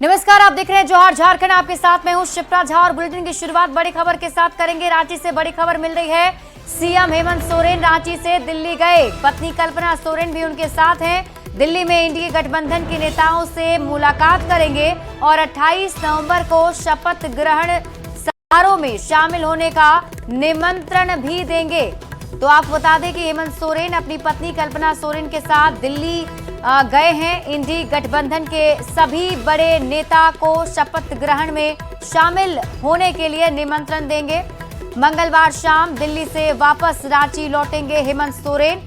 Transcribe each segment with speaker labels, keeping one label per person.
Speaker 1: नमस्कार, आप देख रहे हैं जौहर झारखंड। आपके साथ मैं हूं शिप्रा झा और बुलेटिन की शुरुआत बड़ी खबर के साथ करेंगे। रांची से बड़ी खबर मिल रही है। सीएम हेमंत सोरेन रांची से दिल्ली गए, पत्नी कल्पना सोरेन भी उनके साथ हैं। दिल्ली में एनडीए गठबंधन के नेताओं से मुलाकात करेंगे और 28 नवंबर को शपथ ग्रहण समारोह में शामिल होने का निमंत्रण भी देंगे। तो आपको बता दें कि हेमंत सोरेन अपनी पत्नी कल्पना सोरेन के साथ दिल्ली गए हैं। इंडी गठबंधन के सभी बड़े नेता को शपथ ग्रहण में शामिल होने के लिए निमंत्रण देंगे। मंगलवार शाम दिल्ली से वापस रांची लौटेंगे हेमंत सोरेन।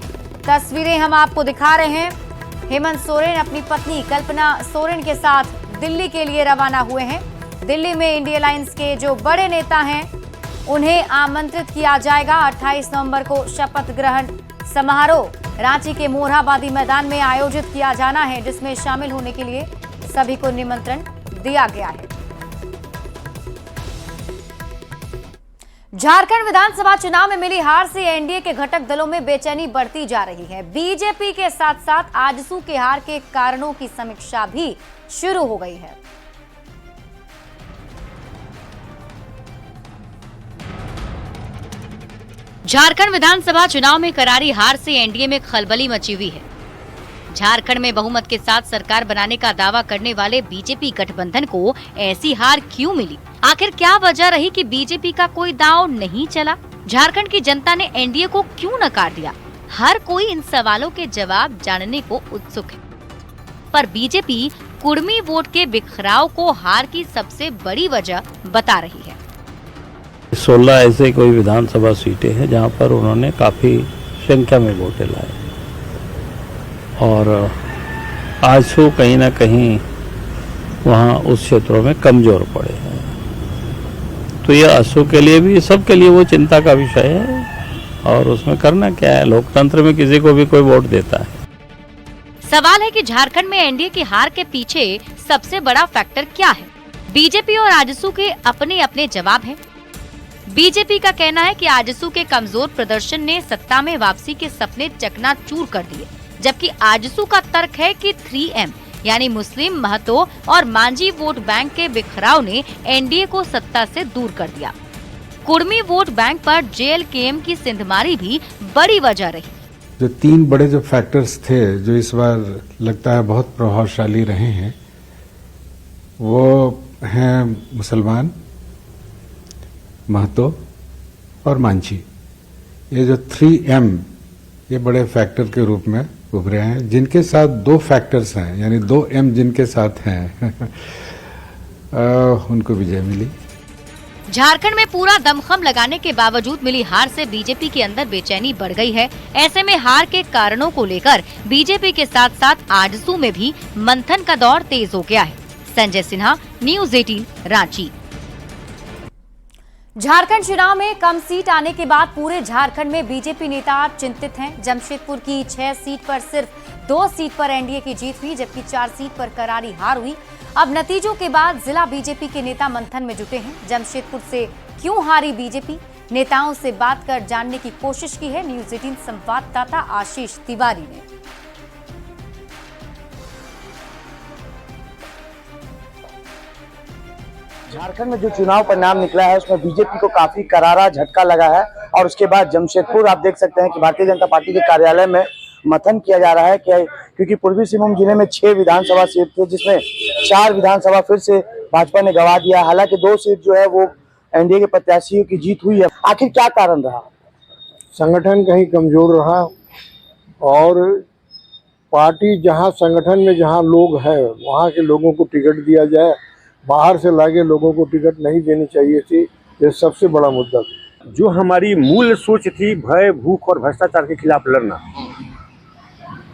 Speaker 1: तस्वीरें हम आपको दिखा रहे हैं। हेमंत सोरेन अपनी पत्नी कल्पना सोरेन के साथ दिल्ली के लिए रवाना हुए हैं। दिल्ली में इंडिया अलायंस के जो बड़े नेता हैं उन्हें आमंत्रित किया जाएगा। 28 नवंबर को शपथ ग्रहण समारोह रांची के मोरहाबादी मैदान में आयोजित किया जाना है, जिसमें शामिल होने के लिए सभी को निमंत्रण दिया गया है। झारखंड विधानसभा चुनाव में मिली हार से एनडीए के घटक दलों में बेचैनी बढ़ती जा रही है। बीजेपी के साथ साथ आजसू के हार के कारणों की समीक्षा भी शुरू हो गई है। झारखंड विधानसभा चुनाव में करारी हार से एनडीए में खलबली मची हुई है। झारखंड में बहुमत के साथ सरकार बनाने का दावा करने वाले बीजेपी गठबंधन को ऐसी हार क्यों मिली? आखिर क्या वजह रही कि बीजेपी का कोई दांव नहीं चला? झारखंड की जनता ने एनडीए को क्यों नकार दिया? हर कोई इन सवालों के जवाब जानने को उत्सुक है, पर बीजेपी कुर्मी वोट के बिखराव को हार की सबसे बड़ी वजह बता रही है।
Speaker 2: 16 ऐसे कोई विधानसभा सीटें हैं जहां पर उन्होंने काफ़ी संख्या में वोटें लाए और आजसू कहीं ना कहीं वहां उस क्षेत्रों में कमजोर पड़े हैं। तो ये आजसू के लिए भी, सबके लिए वो चिंता का विषय है। और उसमें करना क्या है, लोकतंत्र में किसी को भी कोई वोट देता है।
Speaker 1: सवाल है कि झारखंड में एनडीए की हार के पीछे सबसे बड़ा फैक्टर क्या है? बीजेपी और आजसू के अपने अपने जवाब है। बीजेपी का कहना है कि आजसू के कमजोर प्रदर्शन ने सत्ता में वापसी के सपने चकनाचूर कर दिए, जबकि आजसू का तर्क है कि 3M यानी मुस्लिम, महतो और मांझी वोट बैंक के बिखराव ने एनडीए को सत्ता से दूर कर दिया। कुर्मी वोट बैंक पर जेएलकेएम की सिंधमारी भी बड़ी वजह रही।
Speaker 3: जो तीन बड़े जो फैक्टर्स थे जो इस बार लगता है बहुत प्रभावशाली रहे हैं, वो हैं मुसलमान, महतो और मांझी। ये जो 3M ये बड़े फैक्टर के रूप में उभरे हैं, जिनके साथ दो फैक्टर्स हैं, यानी 2M जिनके साथ हैं उनको विजय मिली।
Speaker 1: झारखंड में पूरा दमखम लगाने के बावजूद मिली हार से बीजेपी के अंदर बेचैनी बढ़ गई है। ऐसे में हार के कारणों को लेकर बीजेपी के साथ साथ आजसू में भी मंथन का दौर तेज हो गया है। संजय सिन्हा, न्यूज़ 18, रांची। झारखंड चुनाव में कम सीट आने के बाद पूरे झारखंड में बीजेपी नेता चिंतित हैं। जमशेदपुर की 6 सीट पर सिर्फ 2 सीट पर एनडीए की जीत हुई, जबकि 4 सीट पर करारी हार हुई। अब नतीजों के बाद जिला बीजेपी के नेता मंथन में जुटे हैं। जमशेदपुर से क्यों हारी बीजेपी? नेताओं से बात कर जानने की कोशिश की है न्यूज़ 18 संवाददाता आशीष तिवारी ने।
Speaker 4: झारखंड में जो चुनाव परिणाम निकला है उसमें बीजेपी को काफी करारा झटका लगा है और उसके बाद जमशेदपुर आप देख सकते हैं कि भारतीय जनता पार्टी के कार्यालय में मंथन किया जा रहा है क्योंकि पूर्वी सिंहभूम जिले में 6 विधानसभा सीट थे, जिसमें 4 विधानसभा फिर से भाजपा ने गंवा दिया। हालांकि 2 सीट जो है वो एनडीए के प्रत्याशियों की जीत हुई है। आखिर क्या कारण रहा?
Speaker 5: संगठन कहीं कमजोर रहा और पार्टी जहां संगठन में जहां लोग हैं वहां के लोगों को टिकट दिया जाए, बाहर से लाके लोगों को टिकट नहीं देनी चाहिए थी। ये सबसे बड़ा मुद्दा था।
Speaker 6: जो हमारी मूल सोच थी भय, भूख और भ्रष्टाचार के खिलाफ लड़ना,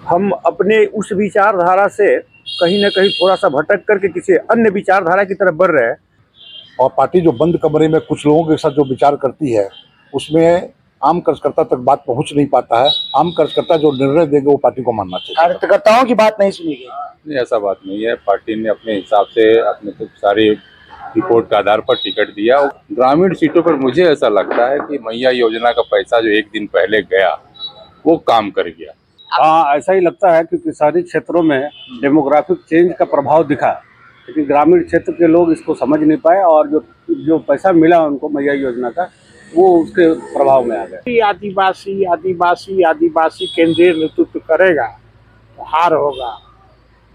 Speaker 6: हम अपने उस विचारधारा से कहीं न कहीं थोड़ा सा भटक करके किसी अन्य विचारधारा की तरफ बढ़ रहे हैं।
Speaker 7: और पार्टी जो बंद कमरे में कुछ लोगों के साथ जो विचार करती है उसमें आम कार्यकर्ता तक बात पहुंच नहीं पाता है। आम कार्यकर्ता जो निर्णय देंगे वो पार्टी को मानना चाहिए।
Speaker 4: कार्यकर्ताओं की बात नहीं सुनी गई।
Speaker 8: नहीं, ऐसा बात नहीं है। पार्टी ने अपने हिसाब से अपने खूब सारी रिपोर्ट के आधार पर टिकट दिया। ग्रामीण सीटों पर मुझे ऐसा लगता है कि मैया योजना का पैसा जो 1 दिन पहले गया वो काम कर गया।
Speaker 6: हाँ, ऐसा ही लगता है क्योंकि शहरी क्षेत्रों में डेमोग्राफिक चेंज का प्रभाव दिखा लेकिन ग्रामीण क्षेत्र के लोग इसको समझ नहीं पाए और जो पैसा मिला उनको मैया योजना का वो उसके प्रभाव में आ गए।
Speaker 5: आदिवासी आदिवासी आदिवासी केंद्रीय नेतृत्व करेगा तो हार होगा।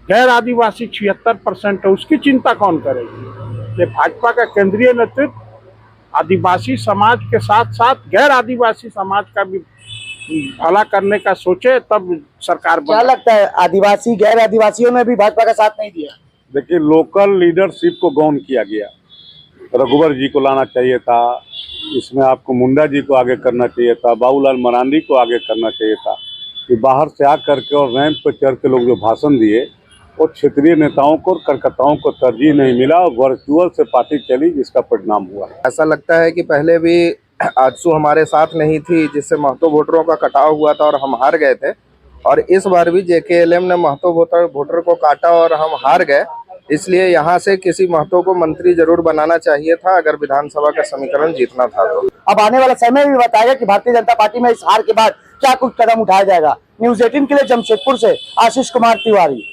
Speaker 5: गैर आदिवासी 76% है, उसकी चिंता कौन करेगी? ये भाजपा का केंद्रीय नेतृत्व आदिवासी समाज के साथ साथ गैर आदिवासी समाज का भी भला करने का सोचे तब सरकार
Speaker 4: क्या लगता है आदिवासी गैर आदिवासियों ने भी भाजपा का साथ नहीं दिया?
Speaker 7: देखिए, लोकल लीडरशिप को गौन किया गया। रघुवर जी को लाना चाहिए था, इसमें आपको मुंडा जी को आगे करना चाहिए था, बाबूलाल मरांडी को आगे करना चाहिए था। कि बाहर से आ करके और रैंप पर चढ़ के लोग जो भाषण दिए वो क्षेत्रीय नेताओं को और कार्यकर्ताओं को तरजीह नहीं मिला और वर्चुअल से पार्टी चली, जिसका परिणाम हुआ।
Speaker 9: ऐसा लगता है कि पहले भी आजसू हमारे साथ नहीं थी, जिससे महतो वोटरों का कटाव हुआ था और हम हार गए थे। और इस बार भी JKLM ने महतो वोटर को काटा और हम हार गए। इसलिए यहाँ से किसी महतो को मंत्री जरूर बनाना चाहिए था अगर विधानसभा का समीकरण जीतना था तो।
Speaker 4: अब आने वाला समय भी बताएगा कि भारतीय जनता पार्टी में इस हार के बाद क्या कुछ कदम उठाया जाएगा। न्यूज़ 18 के लिए जमशेदपुर से आशीष कुमार तिवारी।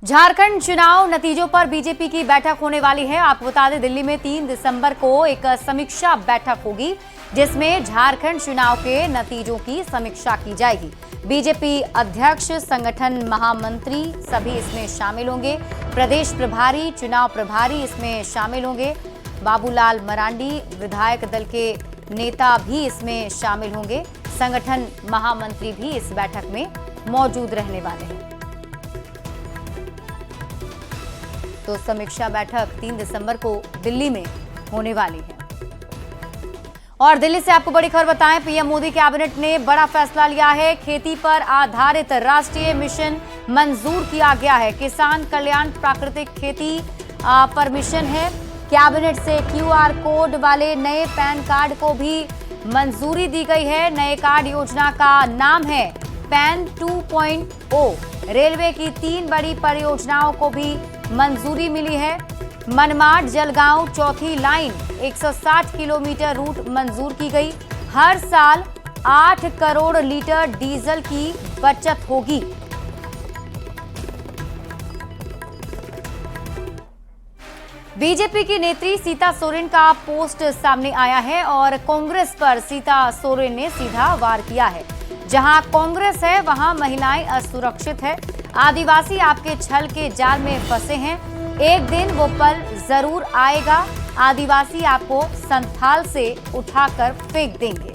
Speaker 1: झारखंड चुनाव नतीजों पर बीजेपी की बैठक होने वाली है। आपको बता दें, दिल्ली में 3 दिसंबर को एक समीक्षा बैठक होगी जिसमें झारखंड चुनाव के नतीजों की समीक्षा की जाएगी। बीजेपी अध्यक्ष, संगठन महामंत्री सभी इसमें शामिल होंगे। प्रदेश प्रभारी, चुनाव प्रभारी इसमें शामिल होंगे। बाबूलाल मरांडी विधायक दल के नेता भी इसमें शामिल होंगे। संगठन महामंत्री भी इस बैठक में मौजूद रहने वाले हैं। तो समीक्षा बैठक 3 दिसंबर को दिल्ली में होने वाली है। और दिल्ली से आपको बड़ी खबर बताएं, पीएम मोदी कैबिनेट ने बड़ा फैसला लिया है। खेती पर आधारित राष्ट्रीय मिशन मंजूर किया गया है। किसान कल्याण प्राकृतिक खेती पर मिशन है। कैबिनेट से QR कोड वाले नए पैन कार्ड को भी मंजूरी दी गई है। नए कार्ड योजना का नाम है पैन 2.0। रेलवे की 3 बड़ी परियोजनाओं को भी मंजूरी मिली है। मनमाड जलगांव चौथी लाइन 160 किलोमीटर रूट मंजूर की गई। हर साल 8 करोड़ लीटर डीजल की बचत होगी। बीजेपी की नेत्री सीता सोरेन का पोस्ट सामने आया है और कांग्रेस पर सीता सोरेन ने सीधा वार किया है। जहां कांग्रेस है वहां महिलाएं असुरक्षित है। आदिवासी आपके छल के जाल में फंसे हैं। एक दिन वो पल जरूर आएगा, आदिवासी आपको संथाल से उठाकर फेंक देंगे।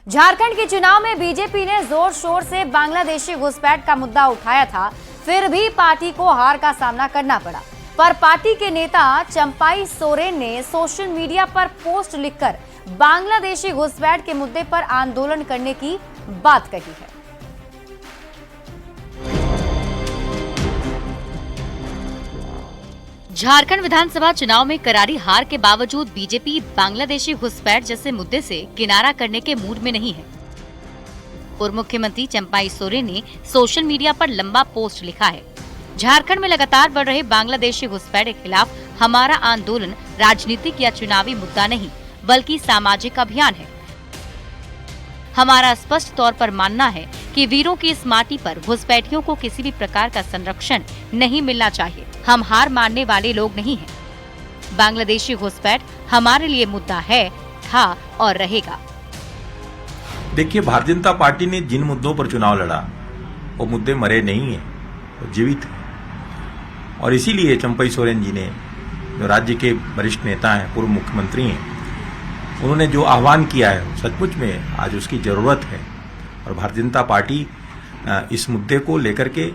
Speaker 1: झारखंड के चुनाव में बीजेपी ने जोर शोर से बांग्लादेशी घुसपैठ का मुद्दा उठाया था, फिर भी पार्टी को हार का सामना करना पड़ा। पर पार्टी के नेता चंपाई सोरेन ने सोशल मीडिया पर पोस्ट लिखकर बांग्लादेशी घुसपैठ के मुद्दे पर आंदोलन करने की बात कही है। झारखंड विधानसभा चुनाव में करारी हार के बावजूद बीजेपी बांग्लादेशी घुसपैठ जैसे मुद्दे से किनारा करने के मूड में नहीं है। पूर्व मुख्यमंत्री चंपाई सोरेन ने सोशल मीडिया पर लंबा पोस्ट लिखा है। झारखंड में लगातार बढ़ रहे बांग्लादेशी घुसपैठ के खिलाफ हमारा आंदोलन राजनीतिक या चुनावी मुद्दा नहीं बल्कि सामाजिक अभियान है। हमारा स्पष्ट तौर पर मानना है कि वीरों की इस माटी पर घुसपैठियों को किसी भी प्रकार का संरक्षण नहीं मिलना चाहिए। हम हार मानने वाले लोग नहीं हैं। बांग्लादेशी घुसपैठ हमारे लिए मुद्दा है, था और रहेगा।
Speaker 10: देखिए, भारतीय जनता पार्टी ने जिन मुद्दों पर चुनाव लड़ा वो मुद्दे मरे नहीं हैं, वो जीवित हैं। और इसीलिए चंपाई सोरेन जी ने, जो राज्य के वरिष्ठ नेता हैं, पूर्व मुख्यमंत्री हैं, उन्होंने जो आह्वान किया है सचमुच में आज उसकी जरूरत है। और भारतीय जनता पार्टी इस मुद्दे को लेकर के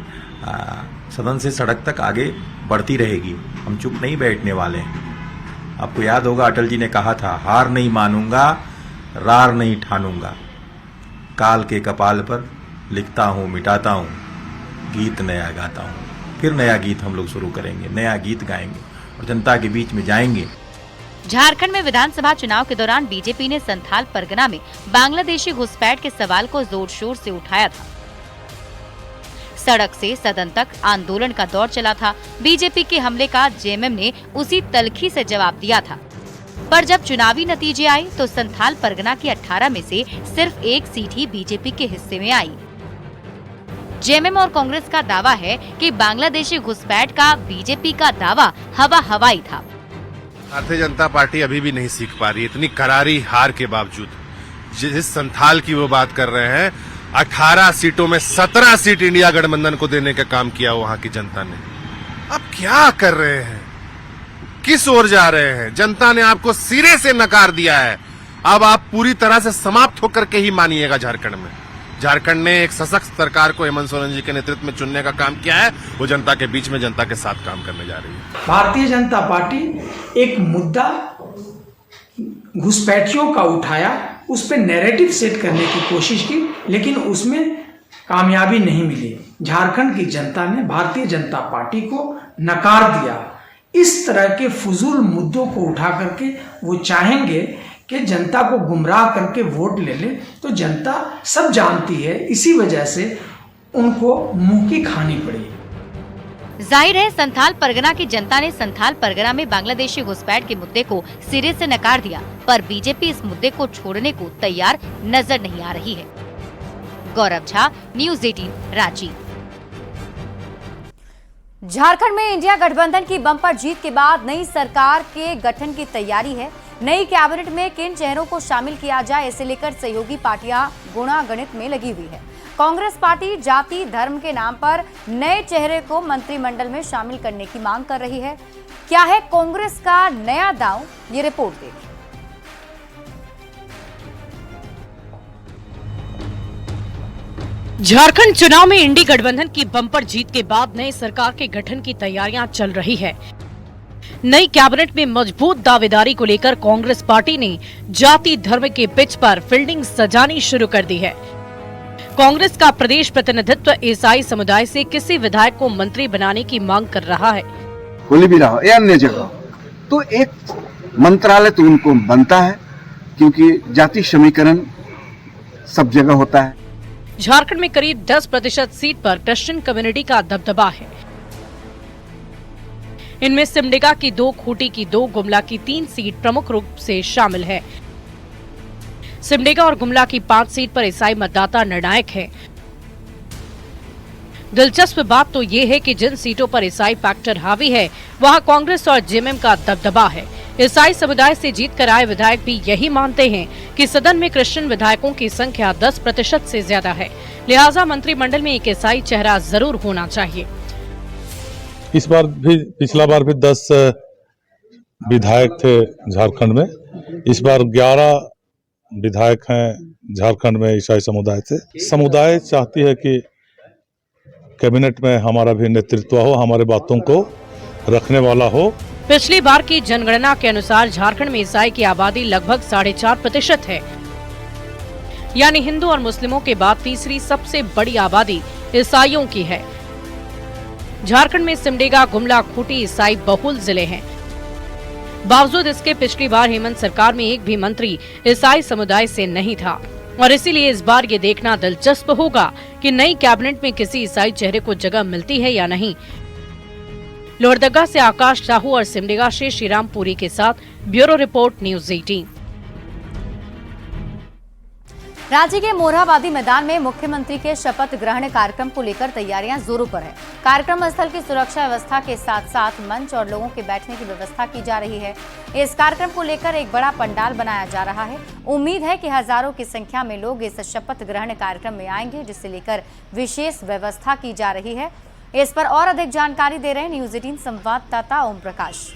Speaker 10: सदन से सड़क तक आगे बढ़ती रहेगी। हम चुप नहीं बैठने वाले हैं। आपको याद होगा अटल जी ने कहा था, हार नहीं मानूंगा, रार नहीं ठानूंगा, काल के कपाल पर लिखता हूं, मिटाता हूं, गीत नया गाता हूं। फिर नया गीत हम लोग शुरू करेंगे, नया गीत गाएंगे और जनता के बीच में जाएंगे।
Speaker 1: झारखंड में विधानसभा चुनाव के दौरान बीजेपी ने संथाल परगना में बांग्लादेशी घुसपैठ के सवाल को जोर शोर से उठाया था। सड़क से सदन तक आंदोलन का दौर चला था। बीजेपी के हमले का जेएमएम ने उसी तलखी से जवाब दिया था।
Speaker 11: पर जब चुनावी नतीजे आए तो संथाल परगना की 18 में से सिर्फ एक सीट ही बीजेपी के हिस्से में आई। जेएमएम और कांग्रेस का दावा है कि बांग्लादेशी घुसपैठ का बीजेपी का दावा हवा हवाई था।
Speaker 12: भारतीय जनता पार्टी अभी भी नहीं सीख पा रही, इतनी करारी हार के बावजूद। जिस संथाल की वो बात कर रहे हैं, 18 सीटों में 17 सीट इंडिया गठबंधन को देने का काम किया वहां की जनता ने। अब क्या कर रहे हैं, किस ओर जा रहे हैं? जनता ने आपको सिरे से नकार दिया है। अब आप पूरी तरह से समाप्त होकर के ही मानिएगा। झारखंड में झारखंड ने एक सशक्त सरकार को हेमंत सोरेन जी के नेतृत्व में चुनने का काम किया है। वो जनता के बीच में जनता के साथ काम करने जा रही है।
Speaker 13: भारतीय जनता पार्टी एक मुद्दा घुसपैठियों का उठाया, उस पर नैरेटिव सेट करने की कोशिश की, लेकिन उसमें कामयाबी नहीं मिली। झारखंड की जनता ने भारतीय जनता पार्टी को नकार दिया। इस तरह के फजूल मुद्दों को उठा करके वो चाहेंगे कि जनता को गुमराह करके वोट ले ले, तो जनता सब जानती है, इसी वजह से उनको मुंह की खानी पड़ी।
Speaker 11: जाहिर है संथाल परगना की जनता ने संथाल परगना में बांग्लादेशी घुसपैठ के मुद्दे को सिरे से नकार दिया, पर बीजेपी इस मुद्दे को छोड़ने को तैयार नजर नहीं आ रही है। गौरव झा, न्यूज़ 18 रांची।
Speaker 1: झारखंड में इंडिया गठबंधन की बम्पर जीत के बाद नई सरकार के गठन की तैयारी है। नई कैबिनेट में किन चेहरों को शामिल किया जाए, इसे लेकर सहयोगी पार्टियां गुणागणित में लगी हुई है। कांग्रेस पार्टी जाति धर्म के नाम पर नए चेहरे को मंत्रिमंडल में शामिल करने की मांग कर रही है। क्या है कांग्रेस का नया दांव, ये रिपोर्ट देखिए।
Speaker 14: झारखंड चुनाव में इंडी गठबंधन की बम्पर जीत के बाद नई सरकार के गठन की तैयारियां चल रही है। नई कैबिनेट में मजबूत दावेदारी को लेकर कांग्रेस पार्टी ने जाति धर्म के पिच पर फील्डिंग सजानी शुरू कर दी है। कांग्रेस का प्रदेश प्रतिनिधित्व ईसाई समुदाय से किसी विधायक को मंत्री बनाने की मांग कर रहा है।
Speaker 15: कोई भी रहा या अन्य जगह, तो एक मंत्रालय तो उनको बनता है, क्योंकि जाति समीकरण सब जगह होता है।
Speaker 14: झारखंड में करीब 10% सीट पर क्रिश्चियन कम्युनिटी का दबदबा है। इनमें सिमडेगा की 2, खूंटी की 2, गुमला की 3 सीट प्रमुख रूप से शामिल है। सिमडेगा और गुमला की 5 सीट पर ईसाई मतदाता निर्णायक है। दिलचस्प बात तो ये है कि जिन सीटों पर ईसाई फैक्टर हावी है, वहां कांग्रेस और जेएमएम का दबदबा है। ईसाई समुदाय से जीतकर आए विधायक भी यही मानते हैं कि सदन में क्रिश्चियन विधायकों की संख्या 10% से ज्यादा है, लिहाजा मंत्रिमंडल में एक ईसाई चेहरा जरूर होना चाहिए।
Speaker 16: इस बार भी, पिछला बार भी 10 विधायक थे झारखंड में। इस बार 11 विधायक हैं झारखंड में ईसाई समुदाय से। समुदाय चाहती है कि कैबिनेट में हमारा भी नेतृत्व हो, हमारे बातों को रखने वाला हो।
Speaker 14: पिछली बार की जनगणना के अनुसार झारखंड में ईसाई की आबादी लगभग 4.5% है, यानी हिंदू और मुस्लिमों के बाद तीसरी सबसे बड़ी आबादी ईसाइयों की है। झारखंड में सिमडेगा, गुमला, खूंटी ईसाई बहुल जिले हैं। बावजूद इसके पिछली बार हेमंत सरकार में एक भी मंत्री ईसाई समुदाय से नहीं था, और इसीलिए इस बार ये देखना दिलचस्प होगा कि नई कैबिनेट में किसी ईसाई चेहरे को जगह मिलती है या नहीं। लोहरदगा से आकाश साहू और सिमडेगा से श्रीराम पुरी के साथ ब्यूरो रिपोर्ट, न्यूज़ 18।
Speaker 1: रांची के मोरहाबादी मैदान में मुख्यमंत्री के शपथ ग्रहण कार्यक्रम को लेकर तैयारियां जोरों पर है। कार्यक्रम स्थल की सुरक्षा व्यवस्था के साथ साथ मंच और लोगों के बैठने की व्यवस्था की जा रही है। इस कार्यक्रम को लेकर एक बड़ा पंडाल बनाया जा रहा है। उम्मीद है कि हजारों की संख्या में लोग इस शपथ ग्रहण कार्यक्रम में आएंगे, जिसे लेकर विशेष व्यवस्था की जा रही है। इस पर और अधिक जानकारी दे रहे हैं न्यूज़ 18 संवाददाता ओम प्रकाश।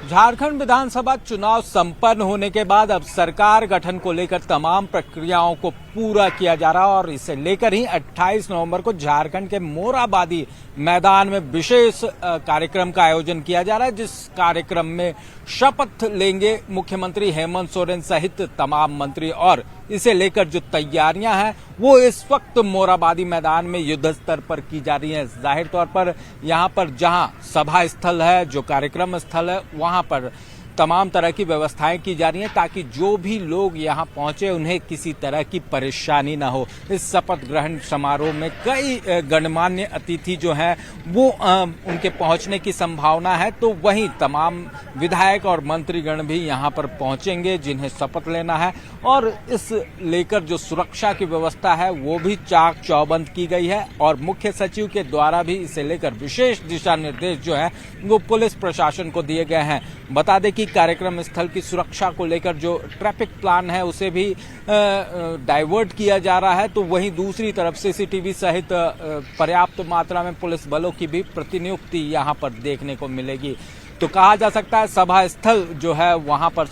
Speaker 17: झारखंड विधानसभा चुनाव संपन्न होने के बाद अब सरकार गठन को लेकर तमाम प्रक्रियाओं को पूरा किया जा रहा है, और इसे लेकर ही 28 नवंबर को झारखंड के मोरहाबादी मैदान में विशेष कार्यक्रम का आयोजन किया जा रहा है, जिस कार्यक्रम में शपथ लेंगे मुख्यमंत्री हेमंत सोरेन सहित तमाम मंत्री। और इसे लेकर जो तैयारियां हैं वो इस वक्त मोरहाबादी मैदान में युद्ध स्तर पर की जा रही हैं। जाहिर तौर पर यहां पर जहां सभा स्थल है, जो कार्यक्रम स्थल है, वहां पर तमाम तरह की व्यवस्थाएं की जा रही हैं ताकि जो भी लोग यहाँ पहुंचे उन्हें किसी तरह की परेशानी न हो। इस शपथ ग्रहण समारोह में कई गणमान्य अतिथि जो हैं वो उनके पहुंचने की संभावना है, तो वहीं तमाम विधायक और मंत्रीगण भी यहाँ पर पहुंचेंगे जिन्हें शपथ लेना है। और इस लेकर जो सुरक्षा की व्यवस्था है वो भी चाक चौबंद की गई है और मुख्य सचिव के द्वारा भी इसे लेकर विशेष दिशा निर्देश जो है वो पुलिस प्रशासन को दिए गए हैं। बता दें कि कार्यक्रम स्थल की सुरक्षा को लेकर जो ट्रैफिक प्लान है उसे भी डाइवर्ट किया जा रहा है, तो वहीं दूसरी तरफ सीसीटीवी सहित पर्याप्त मात्रा में पुलिस बलों की भी प्रतिनियुक्ति यहां पर देखने को मिलेगी। तो कहा जा सकता है सभा स्थल जो है वहां पर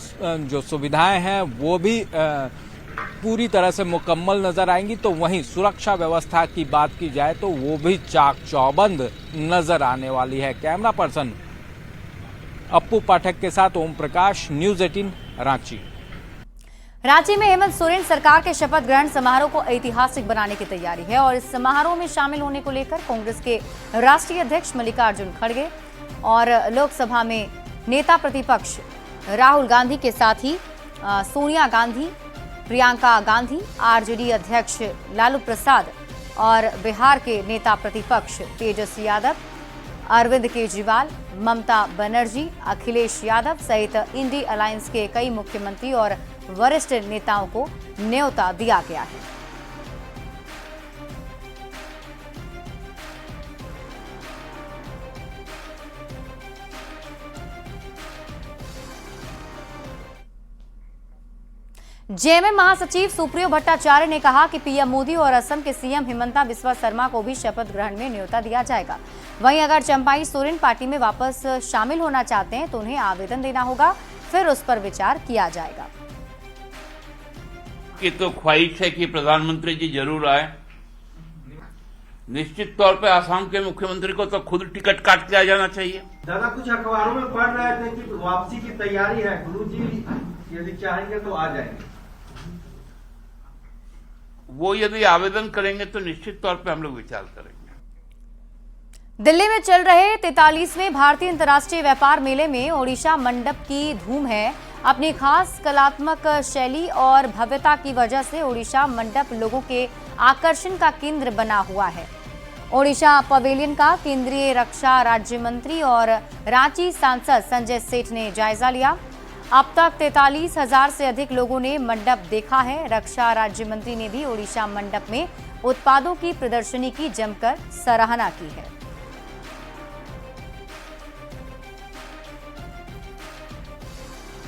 Speaker 17: जो सुविधाएं हैं वो भी पूरी तरह से मुकम्मल नजर आएंगी, तो वहीं सुरक्षा व्यवस्था की बात की जाए तो वो भी चाक चौबंद नजर आने वाली है। कैमरा पर्सन अप्पू पाठक के साथ ओम प्रकाश, न्यूज 18 रांची।
Speaker 1: रांची में हेमंत सोरेन सरकार के शपथ ग्रहण समारोह को ऐतिहासिक बनाने की तैयारी है और इस समारोह में शामिल होने को लेकर कांग्रेस के राष्ट्रीय अध्यक्ष मल्लिकार्जुन खड़गे और लोकसभा में नेता प्रतिपक्ष राहुल गांधी के साथ ही सोनिया गांधी, प्रियंका गांधी, आरजेडी अध्यक्ष लालू प्रसाद और बिहार के नेता प्रतिपक्ष तेजस्वी यादव, अरविंद केजरीवाल, ममता बनर्जी, अखिलेश यादव सहित इंडी अलायंस के कई मुख्यमंत्री और वरिष्ठ नेताओं को न्योता दिया गया है। जेएमएम महासचिव सुप्रियो भट्टाचार्य ने कहा कि पीएम मोदी और असम के सीएम हिमंता बिस्वा शर्मा को भी शपथ ग्रहण में न्योता दिया जाएगा। वहीं अगर चंपाई सोरेन पार्टी में वापस शामिल होना चाहते हैं तो उन्हें आवेदन देना होगा, फिर उस पर विचार किया जाएगा।
Speaker 18: की तो ख्वाहिश है कि प्रधानमंत्री जी जरूर आए। निश्चित तौर पे आसाम के मुख्यमंत्री को तो खुद टिकट काट के आ जाना चाहिए।
Speaker 19: दादा कुछ अखबारों में पढ़ रहे थे कि वापसी की तैयारी है, गुरु जी यदि चाहेंगे तो आ जाएंगे।
Speaker 18: वो यदि आवेदन करेंगे तो निश्चित तौर पे हम लोग विचार करेंगे।
Speaker 1: दिल्ली में चल रहे 43वें भारतीय अंतर्राष्ट्रीय व्यापार मेले में ओडिशा मंडप की धूम है। अपनी खास कलात्मक शैली और भव्यता की वजह से ओडिशा मंडप लोगों के आकर्षण का केंद्र बना हुआ है। ओडिशा पवेलियन का केंद्रीय रक्षा राज्य मंत्री और रांची सांसद संजय सेठ ने जायजा लिया। अब तक 43,000 से अधिक लोगों ने मंडप देखा है। रक्षा राज्य मंत्री ने भी ओडिशा मंडप में उत्पादों की प्रदर्शनी की जमकर सराहना की है।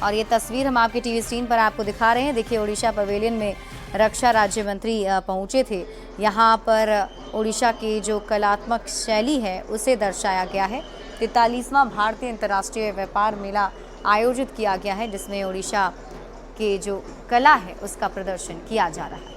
Speaker 1: और ये तस्वीर हम आपके टीवी स्क्रीन पर आपको दिखा रहे हैं। देखिए, ओडिशा पवेलियन में रक्षा राज्य मंत्री पहुंचे थे। यहाँ पर ओडिशा की जो कलात्मक शैली है उसे दर्शाया गया है। 43वां भारतीय अंतर्राष्ट्रीय व्यापार मेला आयोजित किया गया है जिसमें ओडिशा के जो कला है उसका प्रदर्शन किया जा रहा है।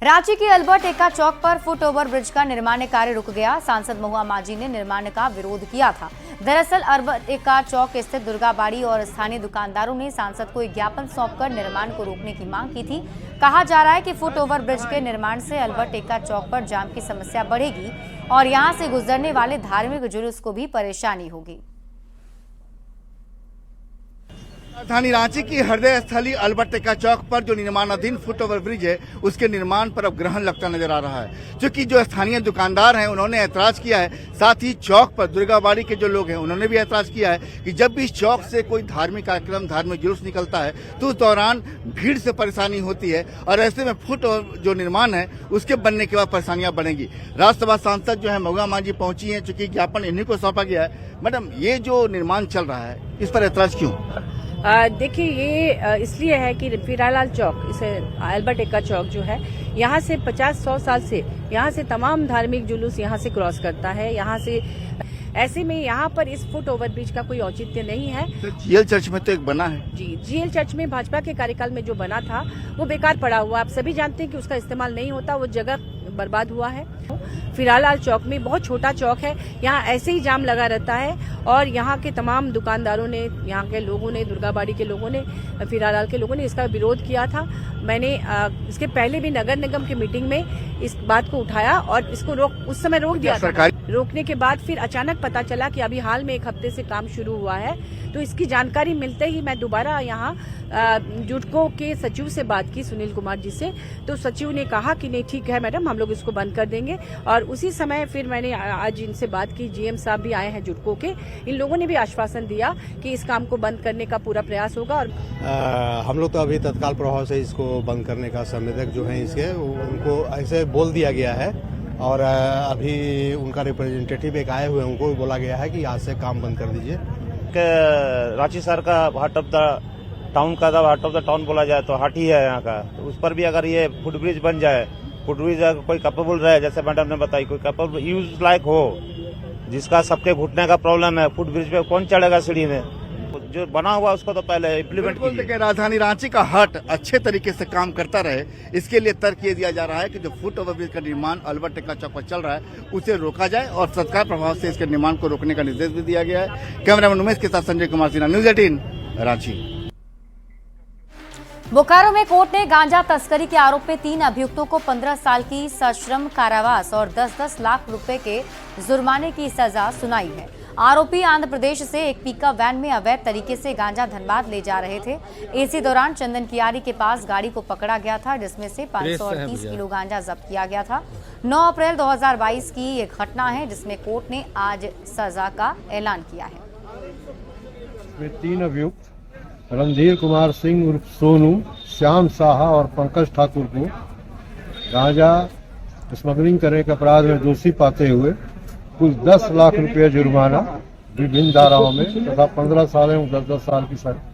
Speaker 1: रांची के अल्बर्ट एक्का चौक पर फुट ओवर ब्रिज का निर्माण कार्य रुक गया। सांसद महुआ माझी ने निर्माण का विरोध किया था। दरअसल अल्बर्ट एक्का चौक स्थित दुर्गाबाड़ी और स्थानीय दुकानदारों ने सांसद को एक ज्ञापन सौंपकर निर्माण को रोकने की मांग की थी। कहा जा रहा है कि फुट ओवर ब्रिज के निर्माण से अल्बर्ट एक्का चौक पर जाम की समस्या बढ़ेगी और यहां से गुजरने वाले धार्मिक जुलूस को भी परेशानी होगी।
Speaker 20: राजधानी रांची की हृदय स्थली अल्बर्ट एक्का चौक पर जो निर्माणाधीन फुट ओवर ब्रिज है उसके निर्माण पर अब ग्रहण लगता नजर आ रहा है। क्योंकि जो स्थानीय दुकानदार हैं उन्होंने ऐतराज किया है, साथ ही चौक पर दुर्गाबाड़ी के जो लोग हैं उन्होंने भी ऐतराज किया है कि जब भी इस चौक से कोई धार्मिक कार्यक्रम, धार्मिक जुलूस निकलता है तो उस दौरान भीड़ से परेशानी होती है और ऐसे में फुट जो निर्माण है उसके बनने के बाद परेशानियां बढ़ेंगी। राज्यसभा सांसद जो है महुआ माझी पहुंची है, चूंकि ज्ञापन इन्हीं को सौंपा गया है। मैडम, ये जो निर्माण चल रहा है इस पर ऐतराज क्यों?
Speaker 14: देखिए, ये इसलिए है कि पीरालाल चौक, इसे अल्बर्ट एक्का चौक जो है, यहाँ से 50-100 साल से यहाँ से तमाम धार्मिक जुलूस यहाँ से क्रॉस करता है। यहाँ से ऐसे में यहाँ पर इस फुट ओवर ब्रिज का कोई औचित्य नहीं है।
Speaker 20: तो जीएल चर्च में तो एक बना है।
Speaker 14: जी, जीएल चर्च में भाजपा के कार्यकाल में जो बना था वो बेकार पड़ा हुआ। आप सभी जानते हैं कि उसका इस्तेमाल नहीं होता, वो जगह बर्बाद हुआ है। फिरालाल चौक में बहुत छोटा चौक है, यहाँ ऐसे ही जाम लगा रहता है और यहाँ के तमाम दुकानदारों ने, यहाँ के लोगों ने, दुर्गाबाड़ी के लोगों ने, फिरालाल के लोगों ने इसका विरोध किया था। मैंने इसके पहले भी नगर निगम की मीटिंग में इस बात को उठाया और इसको उस समय रोक दिया था।
Speaker 21: रोकने के बाद फिर अचानक पता चला कि अभी हाल में 1 हफ्ते से काम शुरू हुआ है। तो इसकी जानकारी मिलते ही मैं दोबारा यहाँ जुटको के सचिव से बात की, सुनील कुमार जी से। तो सचिव ने कहा कि नहीं ठीक है मैडम, हम लोग इसको बंद कर देंगे। और उसी समय फिर मैंने आज इनसे बात की, जीएम साहब भी आए हैं जुटको के, इन लोगों ने भी आश्वासन दिया कि इस काम को बंद करने का पूरा प्रयास होगा। और
Speaker 22: हम लोग तो अभी तत्काल प्रभाव से इसको बंद करने का संवेदक जो है इसके, उनको ऐसे बोल दिया गया है। और अभी उनका रिप्रेजेंटेटिव एक आए हुए, उनको बोला गया है कि आज से काम बंद कर दीजिए।
Speaker 23: रांची शहर का हार्ट ऑफ द टाउन का हार्ट ऑफ द टाउन बोला जाए तो हाट ही है यहाँ का। तो उस पर भी अगर ये फुटब्रिज बन जाए, फुटब्रिज कोई कैपेबल रहे, जैसे मैडम ने बताई, कोई कैपेबल यूज लायक हो, जिसका सबके घुटने का प्रॉब्लम है, फुटब्रिज पे कौन चढ़ेगा सीढ़ी में? जो बना हुआ उसको तो पहले इम्प्लीमेंट कीजिए।
Speaker 20: राजधानी रांची का हट अच्छे तरीके से काम करता रहे, इसके लिए तर्क ये दिया जा रहा है कि जो फुट ओवरब्रिज का निर्माण अल्बर्ट टेक्का चौक पर चल रहा है उसे रोका जाए और तत्काल प्रभाव से इसके निर्माण को रोकने का निर्देश भी दिया गया है। कैमरामैन उमेश के साथ संजय कुमार सिन्हा, न्यूज 18 रांची।
Speaker 1: बोकारो में कोर्ट ने गांजा तस्करी के आरोप में 3 अभियुक्तों को 15 साल की सश्रम कारावास और 10-10 लाख रुपए के जुर्माने की सजा सुनाई है। आरोपी आंध्र प्रदेश से एक पिकअप वैन में अवैध तरीके से गांजा धनबाद ले जा रहे थे। इसी दौरान चंदन कियारी के पास गाड़ी को पकड़ा गया था, जिसमें से 538 किलो गांजा जब्त किया गया था। 9 अप्रैल 2022 की ये घटना है, जिसमें कोर्ट ने आज सजा का ऐलान किया है।
Speaker 5: 3 अभियुक्त रणधीर कुमार सिंह उर्फ सोनू, श्याम साहा और पंकज ठाकुर को गांजा स्मगलिंग करने के अपराध में दोषी पाते हुए कुल 10 लाख रुपये जुर्माना विभिन्न धाराओं में तथा 15 साल एवं 10-10 साल की सजा